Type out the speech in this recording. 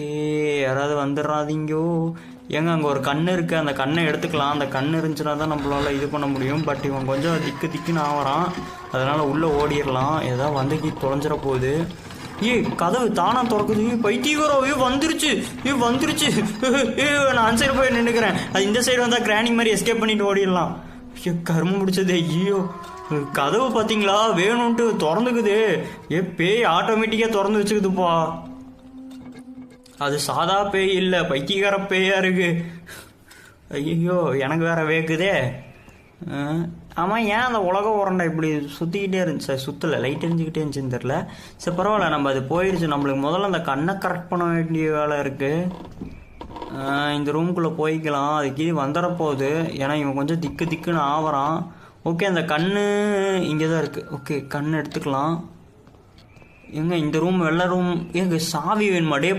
Okay, யாராவது வந்துடுறாதீங்கோ. ஏங்க அங்கே ஒரு கண்ணு இருக்குது, அந்த கண்ணை எடுத்துக்கலாம். அந்த கண்ணு இருந்துச்சுன்னா தான் நம்மளால் இது பண்ண முடியும். பட் இவன் கொஞ்சம் திக்குன்னு ஆகிறான், அதனால் உள்ளே ஓடிடலாம். ஏதாவது வந்து தொலைஞ்சிட போகுது. கதவு தானா திறக்குது. பைத்தியக்காரோ, வந்துருச்சு. நான் அந்த சைடு போய் நின்றுக்கிறேன். அது இந்த சைடு வந்தால் கிராணி மாதிரி எஸ்கேப் பண்ணிட்டு ஓடிடலாம். கரும்பு முடிச்சது. கதவு பார்த்தீங்களா, வேணும்ன்ட்டு திறந்துக்குது. பேய் ஆட்டோமேட்டிக்காக திறந்து வச்சுக்குதுப்பா. அது சாதா பேய் இல்லை, பைத்தியக்கார பேயா இருக்கு. ஐயோ, எனக்கு வேற வேக்குதே. ஆமாம், ஏன் அந்த உலக உரண்டை இப்படி சுற்றிக்கிட்டே இருந்துச்சு? சுற்றலை, லைட் எரிஞ்சுக்கிட்டே இருந்துச்சுன்னு தெரில. சரி பரவாயில்ல, நம்ம அது போயிடுச்சு. நம்மளுக்கு முதல்ல அந்த கண்ணை கரெக்ட் பண்ண வேண்டிய வேலை இருக்குது. இந்த ரூம்குள்ளே போய்க்கலாம். அதுக்கு இது வந்துடப்போகுது. ஏன்னா இவன் கொஞ்சம் திக்குன்னு ஆவறான். ஓகே, அந்த கண்ணு இங்கே தான் இருக்குது. ஓகே, கண் எடுத்துக்கலாம். எங்க இந்த ரூம் வெள்ளை ரூம். சாவி வேணுமாடே